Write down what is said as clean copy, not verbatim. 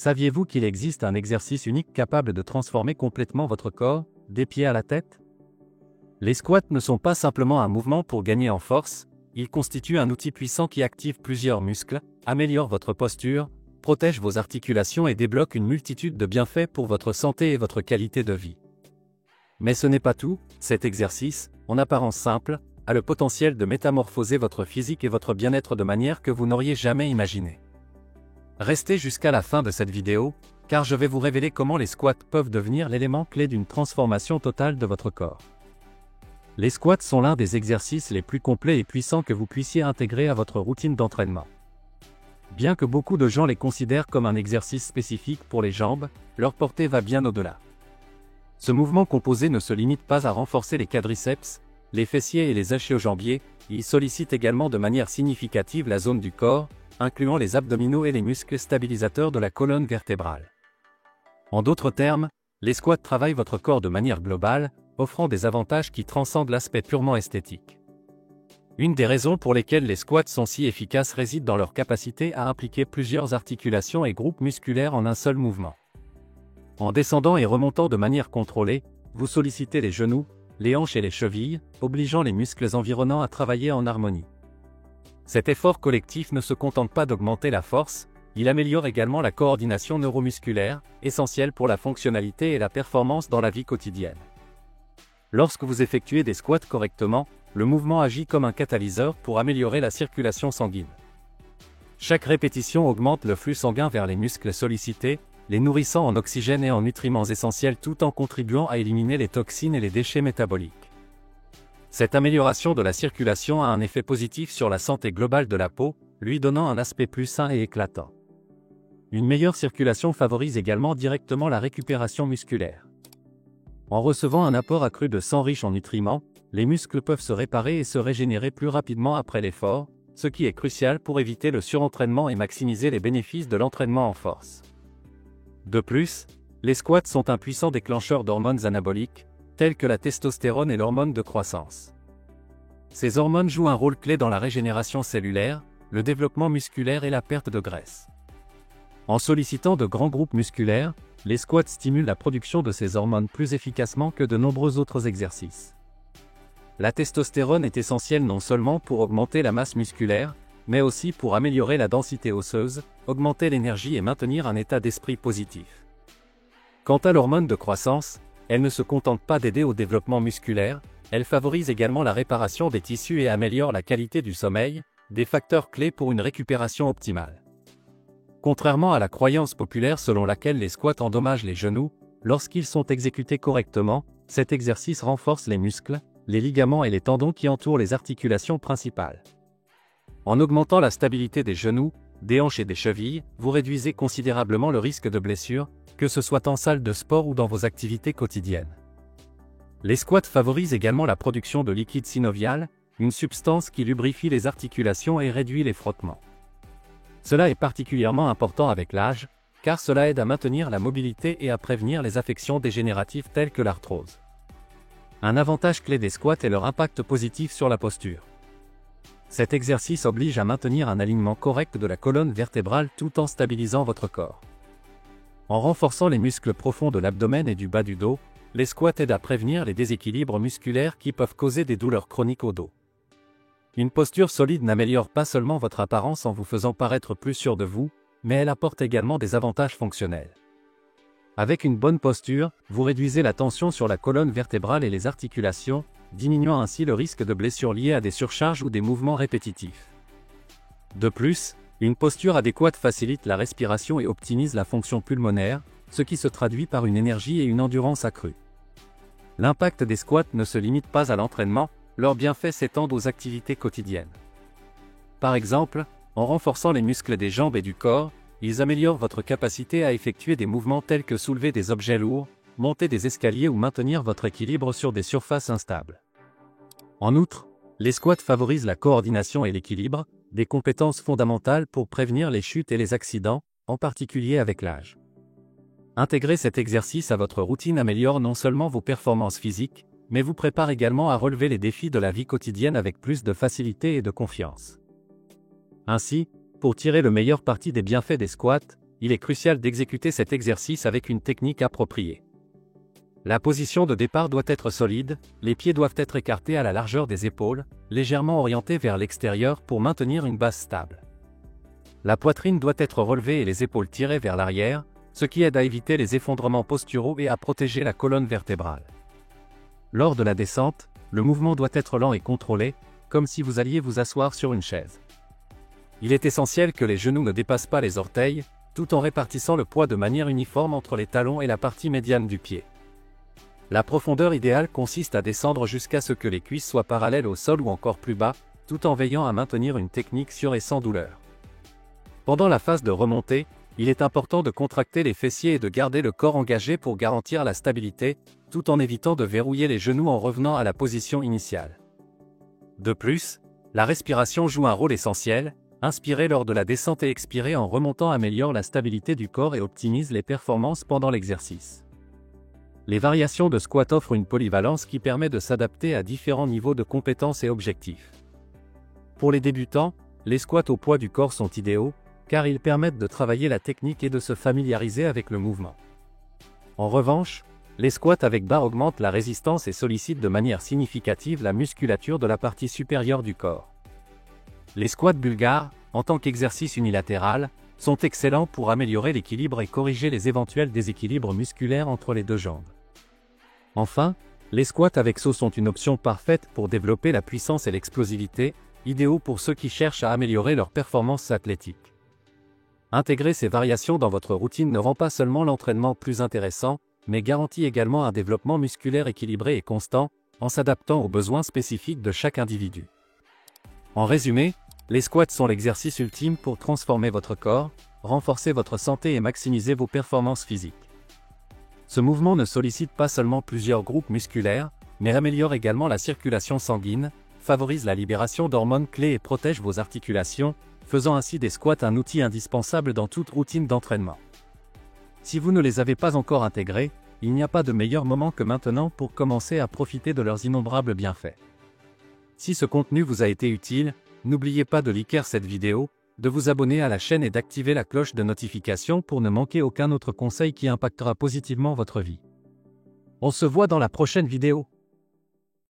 Saviez-vous qu'il existe un exercice unique capable de transformer complètement votre corps, des pieds à la tête? Les squats ne sont pas simplement un mouvement pour gagner en force, ils constituent un outil puissant qui active plusieurs muscles, améliore votre posture, protège vos articulations et débloque une multitude de bienfaits pour votre santé et votre qualité de vie. Mais ce n'est pas tout, cet exercice, en apparence simple, a le potentiel de métamorphoser votre physique et votre bien-être de manière que vous n'auriez jamais imaginé. Restez jusqu'à la fin de cette vidéo, car je vais vous révéler comment les squats peuvent devenir l'élément clé d'une transformation totale de votre corps. Les squats sont l'un des exercices les plus complets et puissants que vous puissiez intégrer à votre routine d'entraînement. Bien que beaucoup de gens les considèrent comme un exercice spécifique pour les jambes, leur portée va bien au-delà. Ce mouvement composé ne se limite pas à renforcer les quadriceps, les fessiers et les ischio-jambiers, il sollicite également de manière significative la zone du corps, incluant les abdominaux et les muscles stabilisateurs de la colonne vertébrale. En d'autres termes, les squats travaillent votre corps de manière globale, offrant des avantages qui transcendent l'aspect purement esthétique. Une des raisons pour lesquelles les squats sont si efficaces réside dans leur capacité à impliquer plusieurs articulations et groupes musculaires en un seul mouvement. En descendant et remontant de manière contrôlée, vous sollicitez les genoux, les hanches et les chevilles, obligeant les muscles environnants à travailler en harmonie. Cet effort collectif ne se contente pas d'augmenter la force, il améliore également la coordination neuromusculaire, essentielle pour la fonctionnalité et la performance dans la vie quotidienne. Lorsque vous effectuez des squats correctement, le mouvement agit comme un catalyseur pour améliorer la circulation sanguine. Chaque répétition augmente le flux sanguin vers les muscles sollicités, les nourrissant en oxygène et en nutriments essentiels tout en contribuant à éliminer les toxines et les déchets métaboliques. Cette amélioration de la circulation a un effet positif sur la santé globale de la peau, lui donnant un aspect plus sain et éclatant. Une meilleure circulation favorise également directement la récupération musculaire. En recevant un apport accru de sang riche en nutriments, les muscles peuvent se réparer et se régénérer plus rapidement après l'effort, ce qui est crucial pour éviter le surentraînement et maximiser les bénéfices de l'entraînement en force. De plus, les squats sont un puissant déclencheur d'hormones anaboliques, telles que la testostérone et l'hormone de croissance. Ces hormones jouent un rôle clé dans la régénération cellulaire, le développement musculaire et la perte de graisse. En sollicitant de grands groupes musculaires, les squats stimulent la production de ces hormones plus efficacement que de nombreux autres exercices. La testostérone est essentielle non seulement pour augmenter la masse musculaire, mais aussi pour améliorer la densité osseuse, augmenter l'énergie et maintenir un état d'esprit positif. Quant à l'hormone de croissance, elle ne se contente pas d'aider au développement musculaire, elle favorise également la réparation des tissus et améliore la qualité du sommeil, des facteurs clés pour une récupération optimale. Contrairement à la croyance populaire selon laquelle les squats endommagent les genoux, lorsqu'ils sont exécutés correctement, cet exercice renforce les muscles, les ligaments et les tendons qui entourent les articulations principales. En augmentant la stabilité des genoux, des hanches et des chevilles, vous réduisez considérablement le risque de blessure, que ce soit en salle de sport ou dans vos activités quotidiennes. Les squats favorisent également la production de liquide synovial, une substance qui lubrifie les articulations et réduit les frottements. Cela est particulièrement important avec l'âge, car cela aide à maintenir la mobilité et à prévenir les affections dégénératives telles que l'arthrose. Un avantage clé des squats est leur impact positif sur la posture. Cet exercice oblige à maintenir un alignement correct de la colonne vertébrale tout en stabilisant votre corps. En renforçant les muscles profonds de l'abdomen et du bas du dos, les squats aident à prévenir les déséquilibres musculaires qui peuvent causer des douleurs chroniques au dos. Une posture solide n'améliore pas seulement votre apparence en vous faisant paraître plus sûr de vous, mais elle apporte également des avantages fonctionnels. Avec une bonne posture, vous réduisez la tension sur la colonne vertébrale et les articulations, diminuant ainsi le risque de blessures liées à des surcharges ou des mouvements répétitifs. De plus, une posture adéquate facilite la respiration et optimise la fonction pulmonaire, ce qui se traduit par une énergie et une endurance accrues. L'impact des squats ne se limite pas à l'entraînement, leurs bienfaits s'étendent aux activités quotidiennes. Par exemple, en renforçant les muscles des jambes et du corps, ils améliorent votre capacité à effectuer des mouvements tels que soulever des objets lourds, monter des escaliers ou maintenir votre équilibre sur des surfaces instables. En outre, les squats favorisent la coordination et l'équilibre, des compétences fondamentales pour prévenir les chutes et les accidents, en particulier avec l'âge. Intégrer cet exercice à votre routine améliore non seulement vos performances physiques, mais vous prépare également à relever les défis de la vie quotidienne avec plus de facilité et de confiance. Ainsi, pour tirer le meilleur parti des bienfaits des squats, il est crucial d'exécuter cet exercice avec une technique appropriée. La position de départ doit être solide, les pieds doivent être écartés à la largeur des épaules, légèrement orientés vers l'extérieur pour maintenir une base stable. La poitrine doit être relevée et les épaules tirées vers l'arrière, ce qui aide à éviter les effondrements posturaux et à protéger la colonne vertébrale. Lors de la descente, le mouvement doit être lent et contrôlé, comme si vous alliez vous asseoir sur une chaise. Il est essentiel que les genoux ne dépassent pas les orteils, tout en répartissant le poids de manière uniforme entre les talons et la partie médiane du pied. La profondeur idéale consiste à descendre jusqu'à ce que les cuisses soient parallèles au sol ou encore plus bas, tout en veillant à maintenir une technique sûre et sans douleur. Pendant la phase de remontée, il est important de contracter les fessiers et de garder le corps engagé pour garantir la stabilité, tout en évitant de verrouiller les genoux en revenant à la position initiale. De plus, la respiration joue un rôle essentiel. Inspirer lors de la descente et expirer en remontant améliore la stabilité du corps et optimise les performances pendant l'exercice. Les variations de squat offrent une polyvalence qui permet de s'adapter à différents niveaux de compétences et objectifs. Pour les débutants, les squats au poids du corps sont idéaux, car ils permettent de travailler la technique et de se familiariser avec le mouvement. En revanche, les squats avec barre augmentent la résistance et sollicitent de manière significative la musculature de la partie supérieure du corps. Les squats bulgares, en tant qu'exercice unilatéral, sont excellents pour améliorer l'équilibre et corriger les éventuels déséquilibres musculaires entre les deux jambes. Enfin, les squats avec saut sont une option parfaite pour développer la puissance et l'explosivité, idéaux pour ceux qui cherchent à améliorer leur performance athlétique. Intégrer ces variations dans votre routine ne rend pas seulement l'entraînement plus intéressant, mais garantit également un développement musculaire équilibré et constant, en s'adaptant aux besoins spécifiques de chaque individu. En résumé, les squats sont l'exercice ultime pour transformer votre corps, renforcer votre santé et maximiser vos performances physiques. Ce mouvement ne sollicite pas seulement plusieurs groupes musculaires, mais améliore également la circulation sanguine, favorise la libération d'hormones clés et protège vos articulations, faisant ainsi des squats un outil indispensable dans toute routine d'entraînement. Si vous ne les avez pas encore intégrés, il n'y a pas de meilleur moment que maintenant pour commencer à profiter de leurs innombrables bienfaits. Si ce contenu vous a été utile, n'oubliez pas de liker cette vidéo, de vous abonner à la chaîne et d'activer la cloche de notification pour ne manquer aucun autre conseil qui impactera positivement votre vie. On se voit dans la prochaine vidéo.